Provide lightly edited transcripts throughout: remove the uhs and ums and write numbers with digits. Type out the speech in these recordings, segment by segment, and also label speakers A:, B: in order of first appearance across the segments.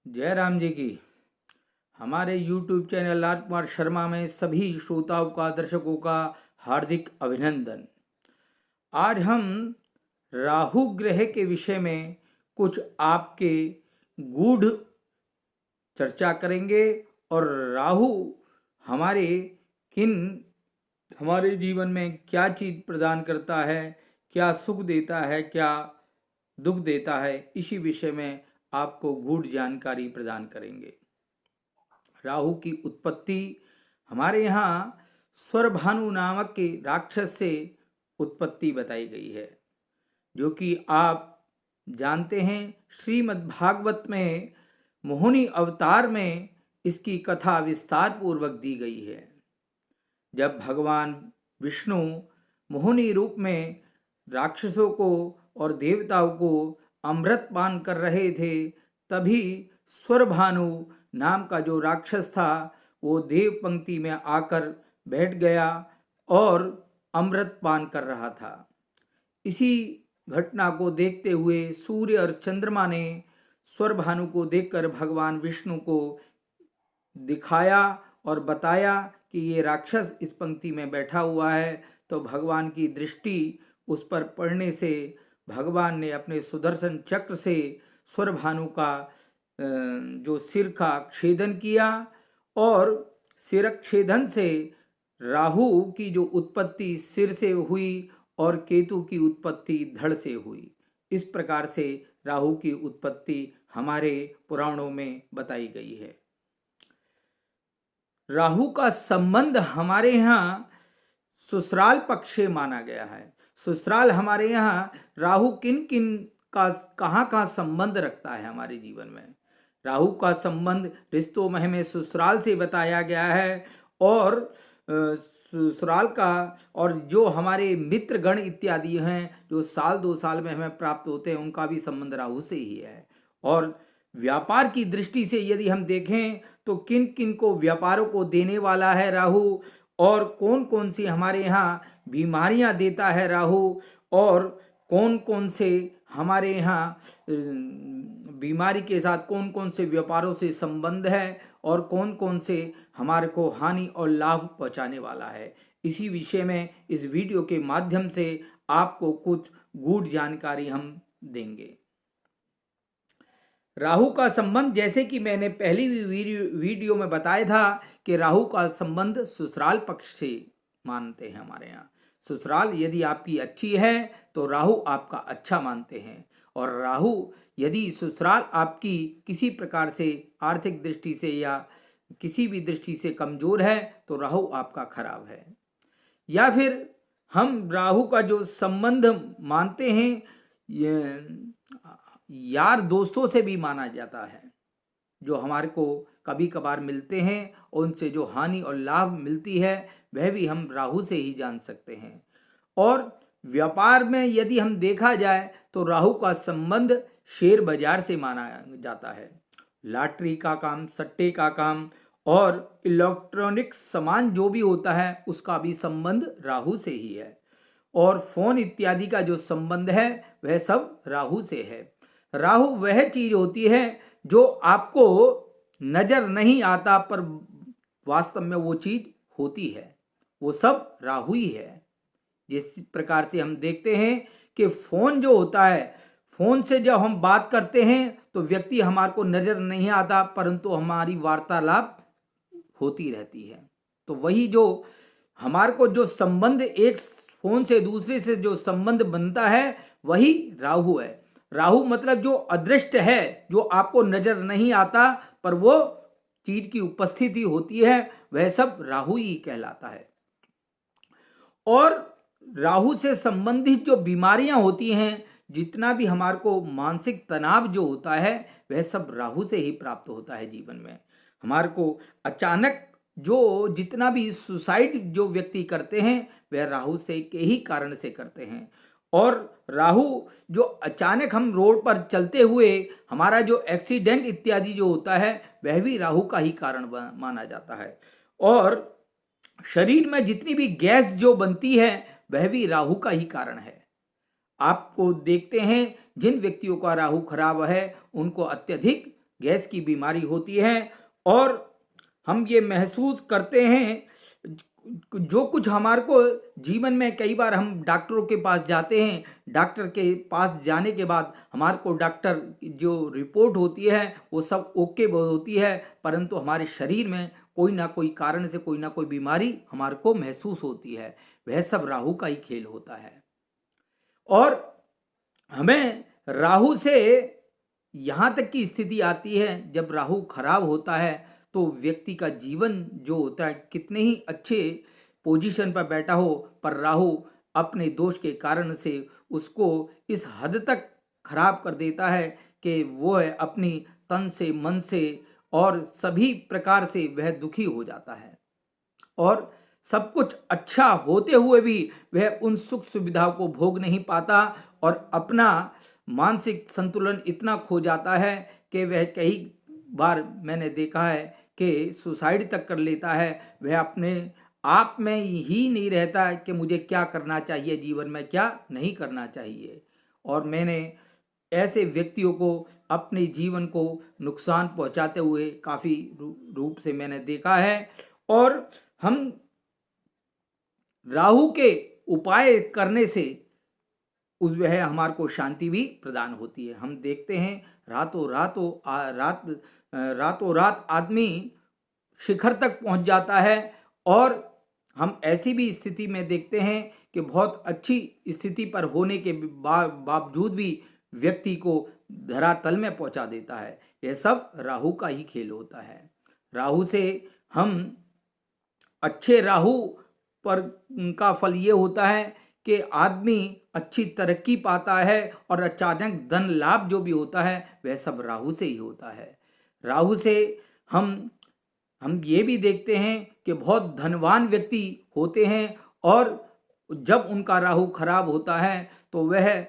A: जय राम जी की। हमारे YouTube चैनल राजकुमार शर्मा में सभी श्रोताओं का, दर्शकों का हार्दिक अभिनंदन। आज हम राहु ग्रह के विषय में कुछ आपके गूढ़ चर्चा करेंगे और राहु हमारे किन हमारे जीवन में क्या चीज़ प्रदान करता है, क्या सुख देता है, क्या दुख देता है, इसी विषय में आपको गूढ़ जानकारी प्रदान करेंगे। राहु की उत्पत्ति हमारे यहाँ स्वरभानु नामक के राक्षस से उत्पत्ति बताई गई है, जो कि आप जानते हैं श्रीमद् भागवत में मोहिनी अवतार में इसकी कथा विस्तार पूर्वक दी गई है। जब भगवान विष्णु मोहिनी रूप में राक्षसों को और देवताओं को अमृत पान कर रहे थे, तभी स्वरभानु नाम का जो राक्षस था वो देव पंक्ति में आकर बैठ गया और अमृत पान कर रहा था। इसी घटना को देखते हुए सूर्य और चंद्रमा ने स्वरभानु को देखकर भगवान विष्णु को दिखाया और बताया कि ये राक्षस इस पंक्ति में बैठा हुआ है। तो भगवान की दृष्टि उस पर पड़ने से भगवान ने अपने सुदर्शन चक्र से स्वरभानु का जो सिर का छेदन किया और सिरच्छेदन से राहु की जो उत्पत्ति सिर से हुई और केतु की उत्पत्ति धड़ से हुई। इस प्रकार से राहु की उत्पत्ति हमारे पुराणों में बताई गई है। राहु का संबंध हमारे यहाँ ससुराल पक्ष से माना गया है। ससुराल हमारे यहाँ राहु किन किन का कहाँ संबंध रखता है हमारे जीवन में। राहु का संबंध रिश्तों में हमें ससुराल से बताया गया है और ससुराल का और जो हमारे मित्र गण इत्यादि हैं जो साल 2 साल में हमें प्राप्त होते हैं, उनका भी संबंध राहु से ही है। और व्यापार की दृष्टि से यदि हम देखें तो किन किन को व्यापारों को देने वाला है राहु, और कौन कौन सी हमारे यहाँ बीमारियाँ देता है राहु, और कौन कौन से हमारे यहाँ बीमारी के साथ कौन कौन से व्यापारों से संबंध है और कौन कौन से हमारे को हानि और लाभ पहुँचाने वाला है। इसी विषय में इस वीडियो के माध्यम से आपको कुछ गूढ़ जानकारी हम देंगे। राहु का संबंध, जैसे कि मैंने पहली वीडियो में बताया था कि राहु का संबंध ससुराल पक्ष से मानते हैं हमारे यहाँ। ससुराल यदि आपकी अच्छी है तो राहु आपका अच्छा मानते हैं, और राहु यदि ससुराल आपकी किसी प्रकार से आर्थिक दृष्टि से या किसी भी दृष्टि से कमजोर है तो राहु आपका खराब है। या फिर हम राहु का जो संबंध मानते हैं यार दोस्तों से भी माना जाता है, जो हमारे को कभी कभार मिलते हैं, उनसे जो हानि और लाभ मिलती है वह भी हम राहु से ही जान सकते हैं। और व्यापार में यदि हम देखा जाए तो राहु का संबंध शेयर बाजार से माना जाता है। लॉटरी का काम, सट्टे का काम और इलेक्ट्रॉनिक सामान जो भी होता है उसका भी संबंध राहु से ही है। और फोन इत्यादि का जो संबंध है वह सब राहु से है। राहु वह चीज होती है जो आपको नजर नहीं आता पर वास्तव में वो चीज होती है, वो सब राहु ही है। जिस प्रकार से हम देखते हैं कि फोन जो होता है, फोन से जब हम बात करते हैं तो व्यक्ति हमारे को नजर नहीं आता, परंतु हमारी वार्तालाप होती रहती है। तो वही जो हमारे को जो संबंध एक फोन से दूसरे से जो संबंध बनता है वही राहु है। राहु मतलब जो अदृष्ट है, जो आपको नजर नहीं आता पर वो चीज की उपस्थिति होती है, वह सब राहु ही कहलाता है। और राहु से संबंधित जो बीमारियां होती हैं, जितना भी हमारे को मानसिक तनाव जो होता है वह सब राहु से ही प्राप्त होता है। जीवन में हमारे को अचानक जो जितना भी सुसाइड जो व्यक्ति करते हैं वह राहु से के ही कारण से करते हैं। और राहु जो अचानक हम रोड पर चलते हुए हमारा जो एक्सीडेंट इत्यादि जो होता है वह भी राहु का ही कारण माना जाता है। और शरीर में जितनी भी गैस जो बनती है वह भी राहु का ही कारण है। आपको देखते हैं जिन व्यक्तियों का राहु खराब है उनको अत्यधिक गैस की बीमारी होती है। और हम ये महसूस करते हैं, जो कुछ हमारे को जीवन में, कई बार हम डॉक्टरों के पास जाते हैं, डॉक्टर के पास जाने के बाद हमारे को डॉक्टर जो रिपोर्ट होती है वो सब ओके होती है, परंतु हमारे शरीर में कोई ना कोई कारण से कोई ना कोई बीमारी हमारे को महसूस होती है। वह सब राहु का ही खेल होता है। और हमें राहु से यहाँ तक की स्थिति आती है, जब राहु खराब होता है तो व्यक्ति का जीवन जो होता है, कितने ही अच्छे पोजीशन पर बैठा हो, पर राहु अपने दोष के कारण से उसको इस हद तक खराब कर देता है कि वो अपनी तन से, मन से और सभी प्रकार से वह दुखी हो जाता है। और सब कुछ अच्छा होते हुए भी वह उन सुख सुविधाओं को भोग नहीं पाता और अपना मानसिक संतुलन इतना खो जाता है कि वह कई बार मैंने देखा है कि सुसाइड तक कर लेता है। वह अपने आप में ही नहीं रहता है कि मुझे क्या करना चाहिए, जीवन में क्या नहीं करना चाहिए। और मैंने ऐसे व्यक्तियों को अपने जीवन को नुकसान पहुंचाते हुए काफ़ी रूप से मैंने देखा है। और हम राहु के उपाय करने से उस वह हमारे को शांति भी प्रदान होती है। हम देखते हैं रातों रात आदमी शिखर तक पहुंच जाता है। और हम ऐसी भी स्थिति में देखते हैं कि बहुत अच्छी स्थिति पर होने के बावजूद भी व्यक्ति को धरातल में पहुंचा देता है। यह सब राहु का ही खेल होता है। राहु से हम अच्छे राहु पर का फल ये होता है कि आदमी अच्छी तरक्की पाता है और अचानक धन लाभ जो भी होता है वह सब राहु से ही होता है। राहु से हम ये भी देखते हैं कि बहुत धनवान व्यक्ति होते हैं और जब उनका राहु खराब होता है तो वह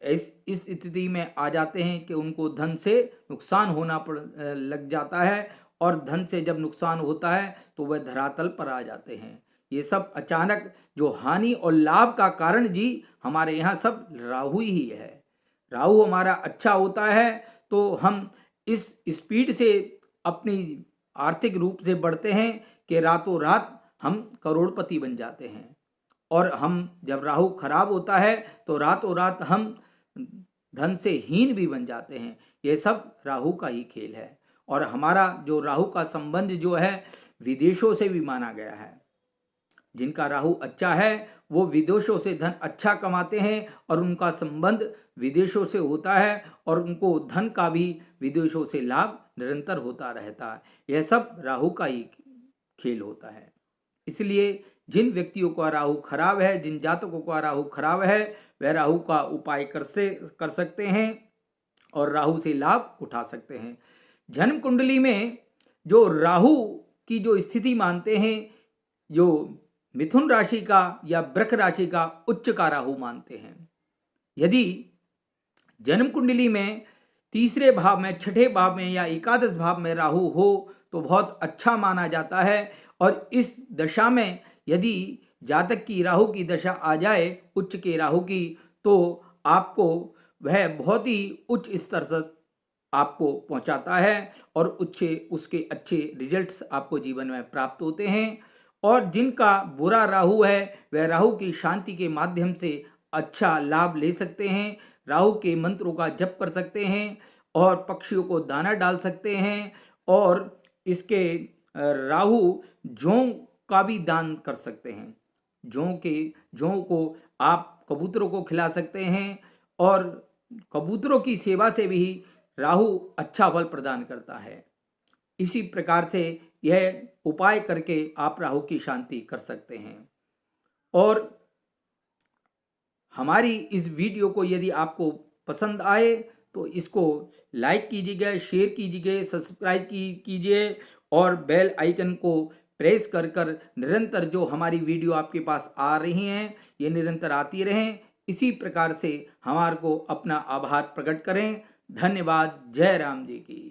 A: इस स्थिति में आ जाते हैं कि उनको धन से नुकसान होना लग जाता है। और धन से जब नुकसान होता है तो वह धरातल पर आ जाते हैं। ये सब अचानक जो हानि और लाभ का कारण जी हमारे यहाँ सब राहु ही है। राहु हमारा अच्छा होता है तो हम इस स्पीड से अपनी आर्थिक रूप से बढ़ते हैं कि रातों रात हम करोड़पति बन जाते हैं। और हम जब राहु खराब होता है तो रातों रात हम धन से हीन भी बन जाते हैं। ये सब राहु का ही खेल है। और हमारा जो राहु का संबंध जो है विदेशों से भी माना गया है। जिनका राहु अच्छा है वो विदेशों से धन अच्छा कमाते हैं और उनका संबंध विदेशों से होता है और उनको धन का भी विदेशों से लाभ निरंतर होता रहता है। यह सब राहु का ही खेल होता है। इसलिए जिन व्यक्तियों का राहु खराब है, जिन जातकों का राहु खराब है, वह राहु का उपाय कर सकते हैं और राहु से लाभ उठा सकते हैं। जन्म कुंडली में जो राहु की जो स्थिति मानते हैं, जो मिथुन राशि का या वृष राशि का उच्च का राहु मानते हैं। यदि जन्म कुंडली में तीसरे भाव में, छठे भाव में या एकादश भाव में राहु हो तो बहुत अच्छा माना जाता है। और इस दशा में यदि जातक की राहु की दशा आ जाए उच्च के राहु की, तो आपको वह बहुत ही उच्च स्तर तक आपको पहुंचाता है और उसके अच्छे रिजल्ट्स आपको जीवन में प्राप्त होते हैं। और जिनका बुरा राहु है वह राहु की शांति के माध्यम से अच्छा लाभ ले सकते हैं। राहु के मंत्रों का जप कर सकते हैं और पक्षियों को दाना डाल सकते हैं। और इसके राहु जौ का भी दान कर सकते हैं। जौ को आप कबूतरों को खिला सकते हैं और कबूतरों की सेवा से भी राहु अच्छा फल प्रदान करता है। इसी प्रकार से यह उपाय करके आप राहु की शांति कर सकते हैं। और हमारी इस वीडियो को यदि आपको पसंद आए तो इसको लाइक कीजिएगा, शेयर कीजिए, सब्सक्राइब कीजिए और बेल आइकन को प्रेस कर निरंतर जो हमारी वीडियो आपके पास आ रही हैं ये निरंतर आती रहें। इसी प्रकार से हमारे को अपना आभार प्रकट करें। धन्यवाद। जय राम जी की।